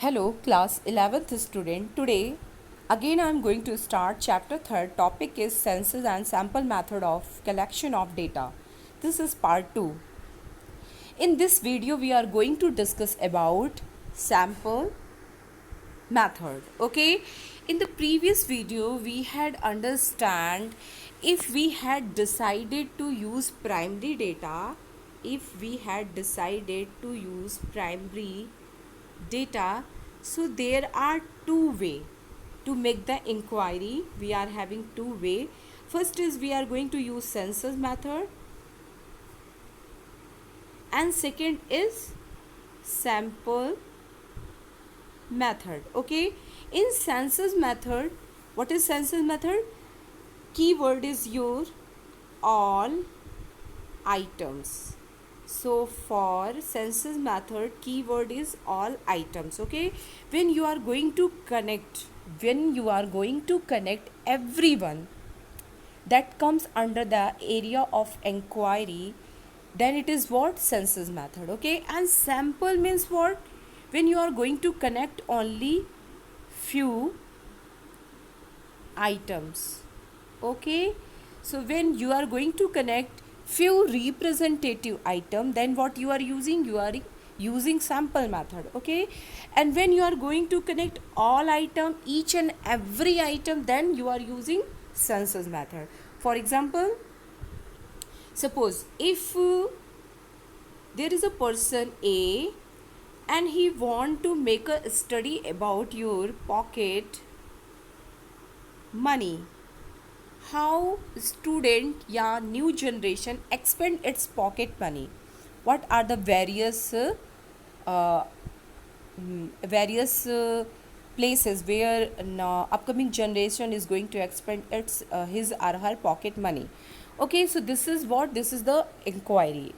Hello, class 11th student. Today, again I am going to start chapter 3rd. Topic is census and sample method of collection of data. This is part 2. In this video, we are going to discuss about sample method. Okay, in the previous video we had understand if we had decided to use primary data, if we had decided to use primary data, so there are two way to make the inquiry. We are having two way. First is we are going to use census method, and second is sample method. Okay, in census method, what is census method? Keyword is your all items. So for census method, keyword is all items. Okay, when you are going to connect, everyone that comes under the area of inquiry, then it is what? Census method. Okay, and sample means what? When you are going to connect only few items. Okay, so when you are going to connect few representative item, then what you are using? You are using sample method. Okay, and when you are going to connect all item, each and every item, then you are using census method. For example, suppose if there is a person A and he want to make a study about your pocket money, how student या new generation expend its pocket money, what are the various uh, places where upcoming generation is going to expend its his or her pocket money. Okay, so this is what? This is the inquiry,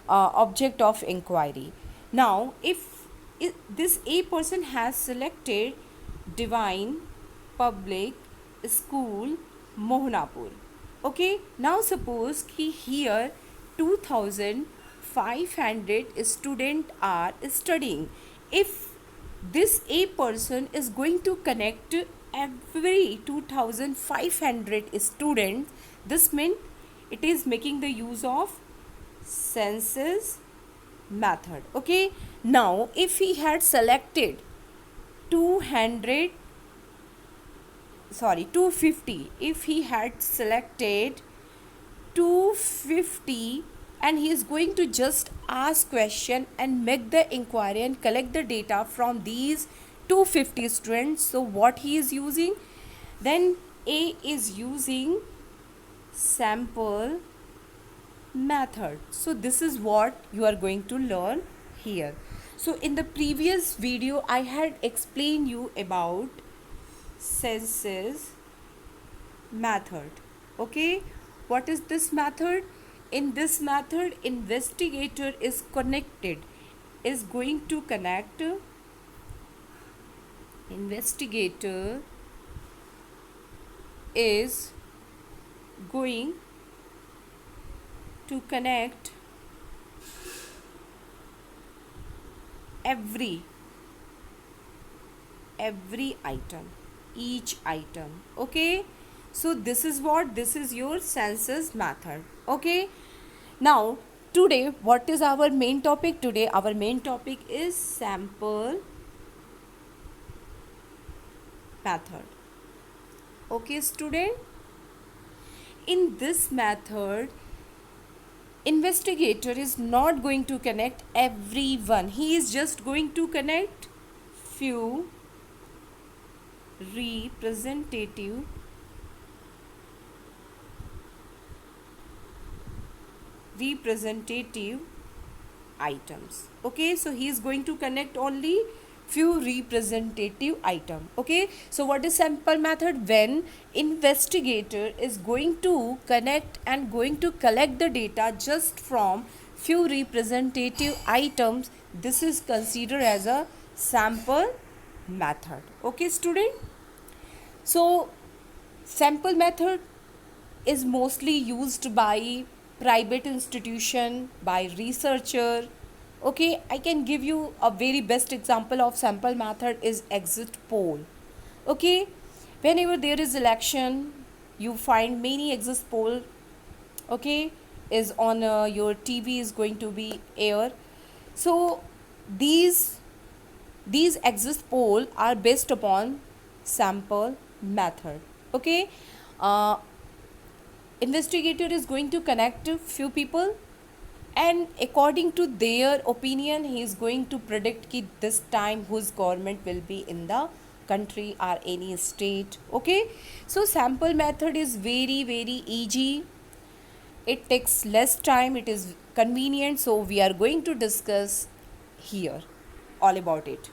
object of inquiry. Now if this A person has selected Divine Public School Mohanapur. Okay, now suppose कि here 2500 students are studying. If this A person is going to connect every 2500 students, this means it is making the use of census method. Okay, now if he had selected 250, if he had selected 250 and he is going to just ask question and make the inquiry and collect the data from these 250 students, so what he is using? Then A is using sample method. So this is what you are going to learn here. So in the previous video I had explained you about census method. Okay, what is this method? In this method, investigator is connected, is going to connect, investigator is going to connect every item, each item. Okay, so this is what? This is your census method. Okay, now today what is our main topic? Today our main topic is sample method. Okay student, in this method investigator is not going to connect everyone, he is just going to connect few representative items. Okay, so he is going to connect only few representative item. Okay, so what is sample method? When investigator is going to connect and going to collect the data just from few representative items, this is considered as a sample method. Okay student, so sample method is mostly used by private institution, by researcher, Okay, I can give you a very best example of sample method is exit poll. Okay, whenever there is election, you find many exit poll. Okay, is on your TV is going to be air. So these these exit poll are based upon sample method. Okay, uh, investigator is going to connect few people, and according to their opinion he is going to predict कि this time whose government will be in the country or any state. Okay, so sample method is very very easy, it takes less time, it is convenient, so we are going to discuss here all about it.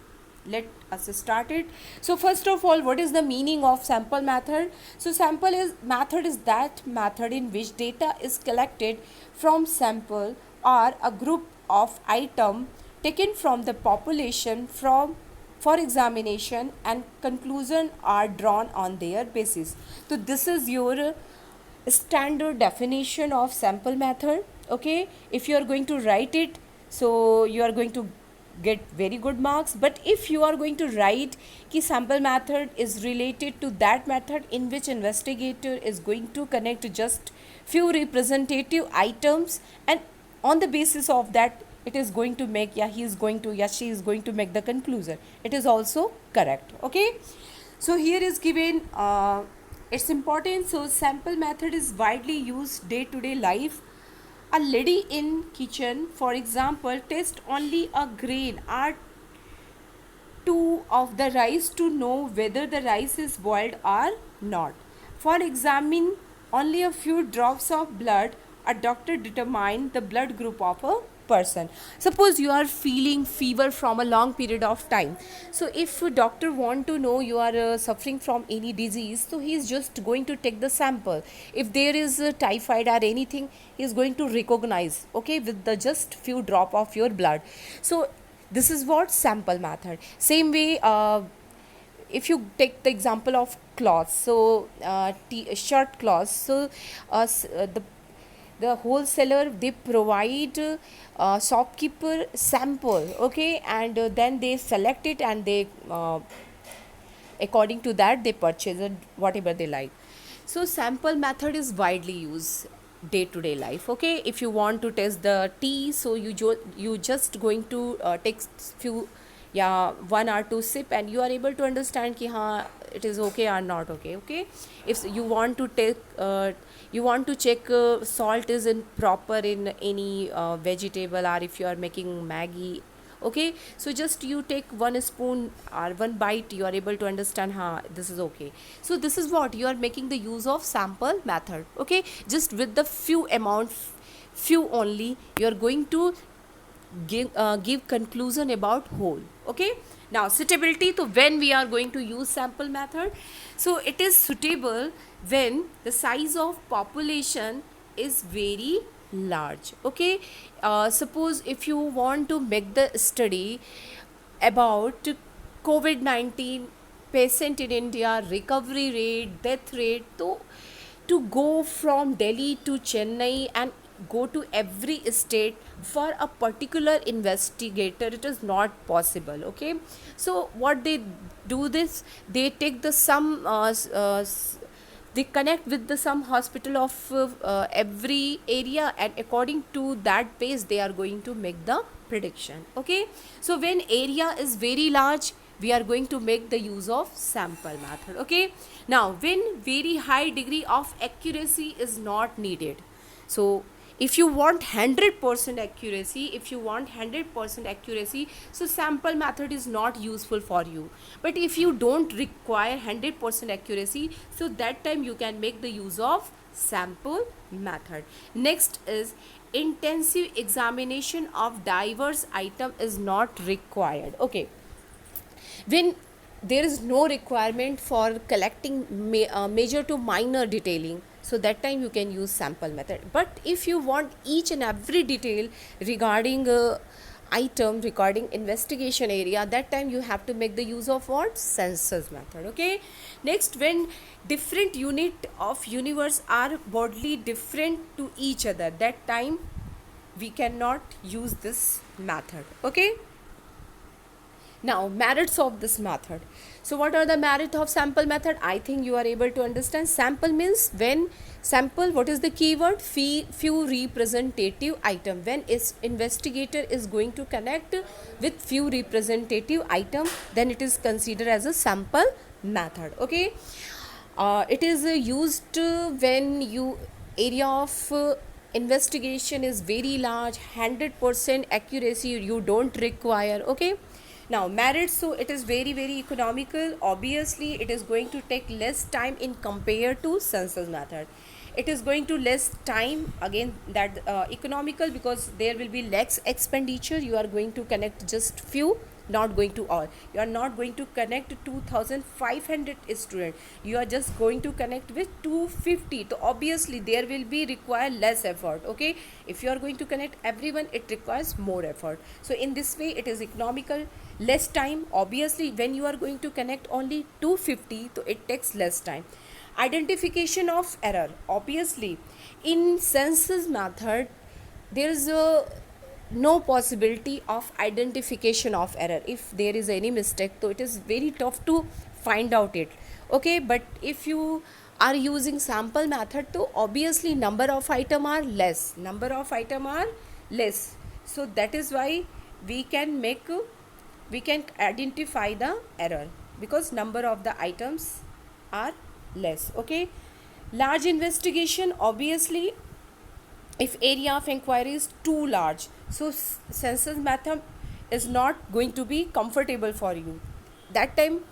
Let us start it. So first of all, what is the meaning of sample method? So sample is method is that method in which data is collected from sample or a group of item taken from the population from for examination, and conclusion are drawn on their basis. So this is your standard definition of sample method. Okay, if you are going to write it, so you are going to get very good marks. But if you are going to write ki sample method is related to that method in which investigator is going to connect just few representative items, and on the basis of that it is going to make, yeah, he is going to, yeah, she is going to make the conclusion, it is also correct. Okay, so here is given its importance. So sample method is widely used day to day life. A lady in kitchen, for example, test only a grain or two of the rice to know whether the rice is boiled or not. For examine only a few drops of blood, a doctor determine the blood group of a person. Suppose you are feeling fever from a long period of time. So if a doctor want to know you are suffering from any disease, so he is just going to take the sample. If there is typhoid or anything, he is going to recognize, okay, with the just few drop of your blood. So this is what sample method. Same way, if you take the example of cloths, so shirt cloths, so the wholesaler, they provide shopkeeper sample, okay, and then they select it, and they according to that they purchase it whatever they like. So sample method is widely used day to day life. Okay, if you want to test the tea, so you just going to take few, yeah, one or two sip, and you are able to understand ki ha it is okay or not okay. Okay, if you want to take you want to check salt is in proper in any vegetable, or if you are making maggi. Okay, so just you take one spoon or one bite, you are able to understand ha this is okay. So this is what you are making the use of sample method. Okay, just with the few amount, few only, you are going to give conclusion about whole. Okay, now suitability. So when we are going to use sample method, so it is suitable when the size of population is very large. Okay, suppose if you want to make the study about COVID-19 patient in India, recovery rate, death rate, to go from Delhi to Chennai and go to every state for a particular investigator, it is not possible. Okay, so what they do this, they take the some they connect with the some hospital of every area, and according to that pace they are going to make the prediction. Okay, so when area is very large, we are going to make the use of sample method. Okay, now when very high degree of accuracy is not needed, so if you want 100% accuracy, if you want 100% accuracy, so sample method is not useful for you. But if you don't require 100% accuracy, so that time you can make the use of sample method. Next is intensive examination of diverse item is not required. Okay, when there is no requirement for collecting major to minor detailing, so that time you can use sample method. But if you want each and every detail regarding item, regarding investigation area, that time you have to make the use of what, census method. Okay, next, when different unit of universe are broadly different to each other, that time we cannot use this method. Okay. Now, merits of this method. So what are the merits of sample method? I think you are able to understand. Sample means when sample, what is the keyword? Few representative item. When investigator is going to connect with few representative item, then it is considered as a sample method. Okay. It is used when you area of investigation is very large, 100% accuracy you don't require. Okay. Now merits, so it is very economical. Obviously it is going to take less time in compared to census method. It is going to less time, again that economical, because there will be less expenditure. You are going to connect just few, not going to all. You are not going to connect 2500 student, you are just going to connect with 250. So obviously there will be require less effort. Okay, if you are going to connect everyone, it requires more effort. So in this way it is economical, less time. Obviously when you are going to connect only 250, so it takes less time. Identification of error. Obviously in census method there is a no possibility of identification of error. If there is any mistake, so it is very tough to find out it. Okay, but if you are using sample method, so obviously number of item are less, so that is why we can identify the error, because number of the items are less. Okay, large investigation. Obviously if area of inquiry is too large, so census method is not going to be comfortable for you. That time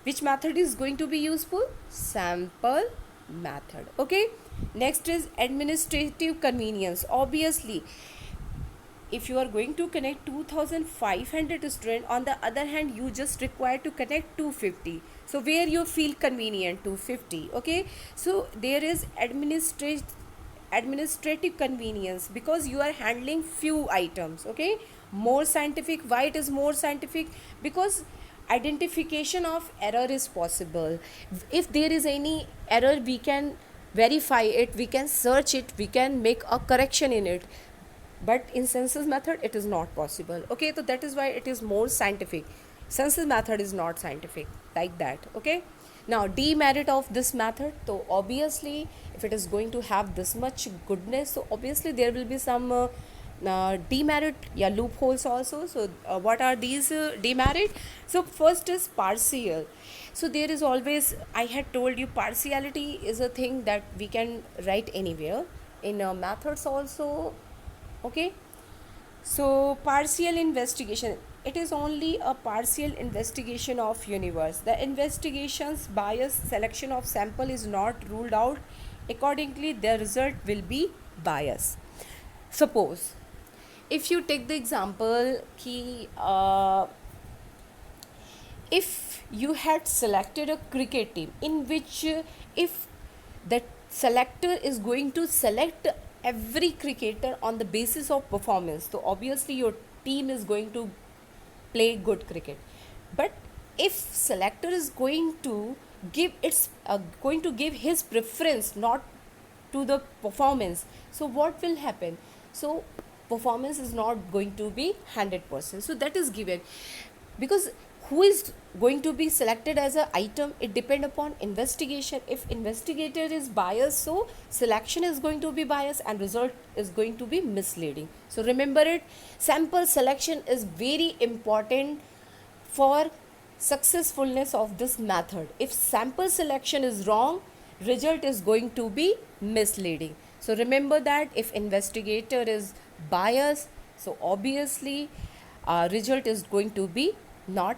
which method is going to be useful? Sample method. Okay, next is administrative convenience. Obviously if you are going to connect 2500 students, on the other hand you just require to connect 250, so where you feel convenient? 250. Okay, so there is administrative convenience, because you are handling few items. Okay, more scientific. Why it is more scientific? Because identification of error is possible. If there is any error, we can verify it, we can search it, we can make a correction in it, but in census method it is not possible. Okay, so that is why it is more scientific. Census method is not scientific like that. Okay, now demerit of this method. So obviously if it is going to have this much goodness, so obviously there will be some demerit, yeah, loopholes also. So what are these demerit? So first is partial. So there is always, I had told you, partiality is a thing that we can write anywhere in methods also. Okay, so partial investigation, it is only a partial investigation of universe. The investigation's bias selection of sample is not ruled out, accordingly the result will be bias. Suppose if you take the example ki if you had selected a cricket team in which if the selector is going to select every cricketer on the basis of performance, so obviously your team is going to play good cricket. But if selector is going to give his preference not to the performance, so what will happen? So performance is not going to be 100%, so that is given. Because who is going to be selected as an item, it depend upon investigation. If investigator is biased, so selection is going to be biased and result is going to be misleading. So remember it, sample selection is very important for successfulness of this method. If sample selection is wrong, result is going to be misleading. So remember that if investigator is biased, so obviously result is going to be not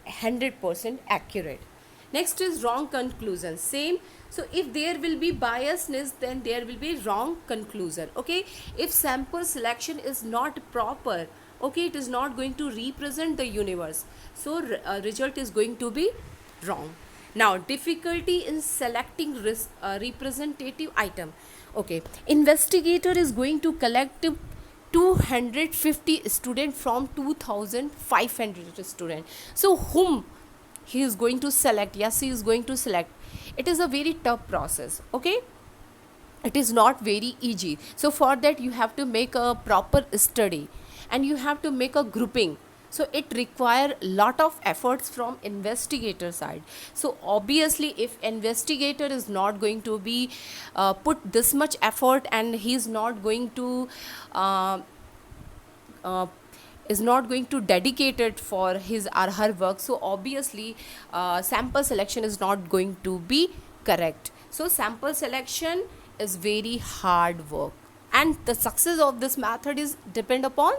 100% accurate. Next is wrong conclusion. Same. So if there will be biasness, then there will be wrong conclusion. Okay, if sample selection is not proper, okay, it is not going to represent the universe, so result is going to be wrong. Now difficulty in selecting representative item. Okay, investigator is going to collect 250 students from 2500 students. So whom he is going to select? Yes, he is going to select. It is a very tough process. Okay, it is not very easy. So for that you have to make a proper study, and you have to make a grouping. So it require lot of efforts from investigator side. So obviously if investigator is not going to be put this much effort, and he uh, uh, is not going to dedicate it for his or her work, so obviously sample selection is not going to be correct. So sample selection is very hard work, and the success of this method is depend upon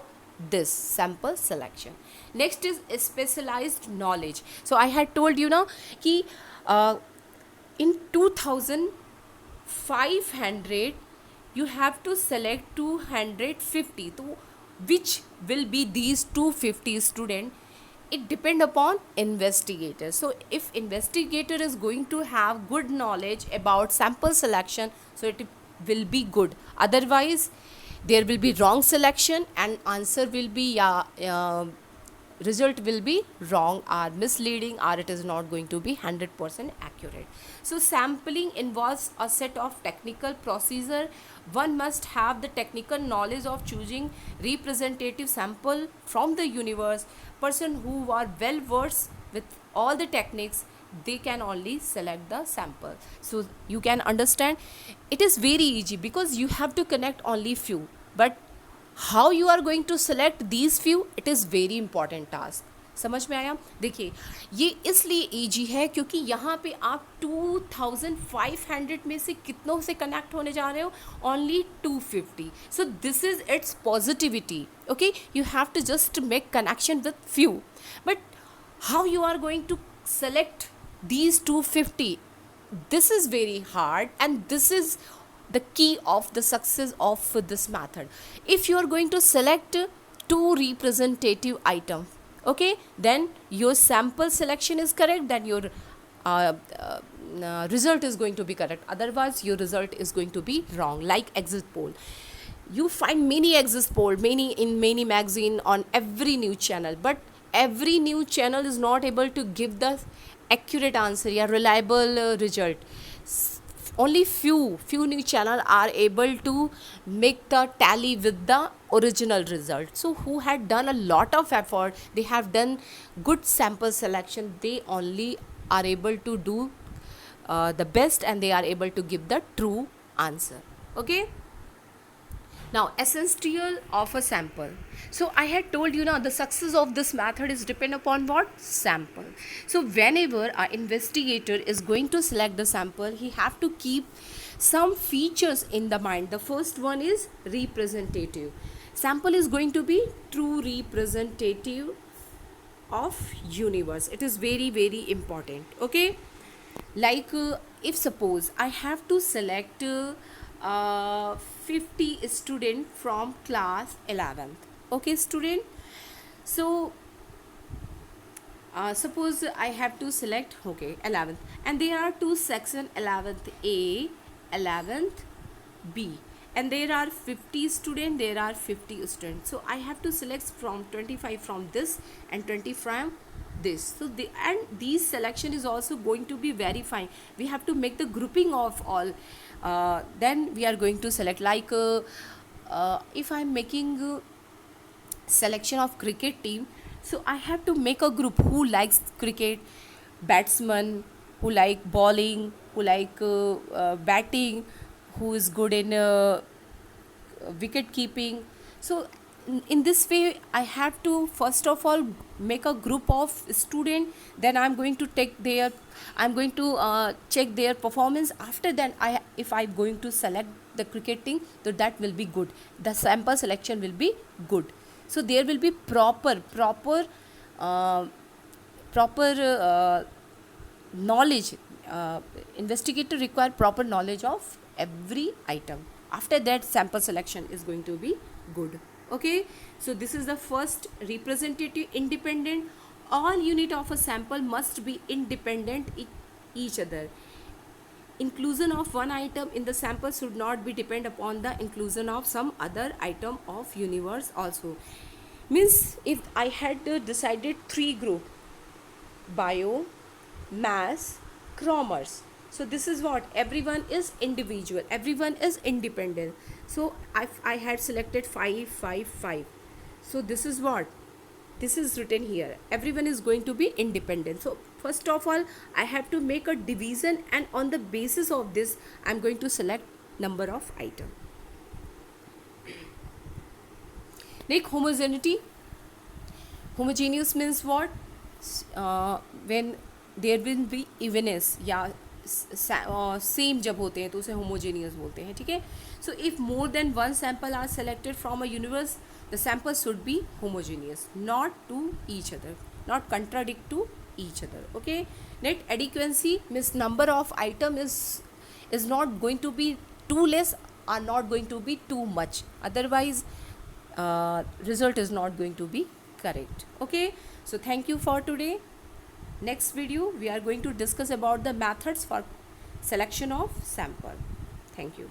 this sample selection. Next is specialized knowledge. So I had told you now ki uh, in 2500 you have to select 250. So which will be these 250 student, it depend upon investigator. So if investigator is going to have good knowledge about sample selection, so it will be good. Otherwise there will be wrong selection, and answer will be result will be wrong or misleading, or it is not going to be 100% accurate. So sampling involves a set of technical procedure. One must have the technical knowledge of choosing representative sample from the universe. Person who are well versed with all the techniques, they can only select the sample. So you can understand it is very easy, because you have to connect only few, but how you are going to select these few, it is very important task. समझ में आया? देखिए ये इसलिए easy है क्योंकि यहाँ पे आप 2500 में से कितनों से कनेक्ट होने जा रहे हो, only 250. So this is it's positivity. Okay, you have to just make connection with few, but how you are going to select these 250, this is very hard, and this is the key of the success of this method. If you are going to select two representative items, okay, then your sample selection is correct, then your result is going to be correct. Otherwise your result is going to be wrong. Like exit poll, you find many exit poll, many in many magazine, on every news channel, but every news channel is not able to give the accurate answer या reliable result. Only few news channel are able to make the tally with the original result. So who had done a lot of effort, they have done good sample selection, they only are able to do the best, and they are able to give the true answer. Okay, now essential of a sample. So I had told you now the success of this method is depend upon what? Sample. So whenever an investigator is going to select the sample, he have to keep some features in the mind. The first one is representative. Sample is going to be true representative of universe. It is very very important. Okay, like if suppose I have to select 50 student from class 11th. Okay student, so suppose I have to select, okay, 11th, and there are two section, 11th A, 11th B, and there are 50 student, there are 50 students. So I have to select from 25 from this and 20 from this. So and these selection is also going to be very fine. We have to make the grouping of all, then we are going to select. Like if I'm making selection of cricket team, so I have to make a group who likes cricket, batsman who like bowling, who like batting, who is good in wicket keeping. So in this way I have to first of all make a group of student, then I'm going to check their performance. After that if I'm going to select the cricket team, so that will be good, the sample selection will be good. So there will be proper knowledge. Investigator require proper knowledge of every item. After that sample selection is going to be good. Okay, so this is the first, representative, independent. All unit of a sample must be independent each other. Inclusion of one item in the sample should not be depend upon the inclusion of some other item of universe also. Means if I had decided 3 group, bio, mass, commerce, So this is what everyone is individual, everyone is independent. So I had selected 5 5 5. So this is what this is written here, everyone is going to be independent. So first of all I have to make a division, and on the basis of this I'm going to select number of item. Like homogeneity. Homogeneous means what? When there will be evenness या same जब होते हैं तो उसे homogeneous बोलते हैं, ठीक है. So if more than one sample are selected from a universe, the samples should be homogeneous, not to each other, not contradict to each other. Okay. Net adequacy means number of item is not going to be too less or not going to be too much, otherwise result is not going to be correct. Okay, so thank you for today. Next video we are going to discuss about the methods for selection of sample. Thank you.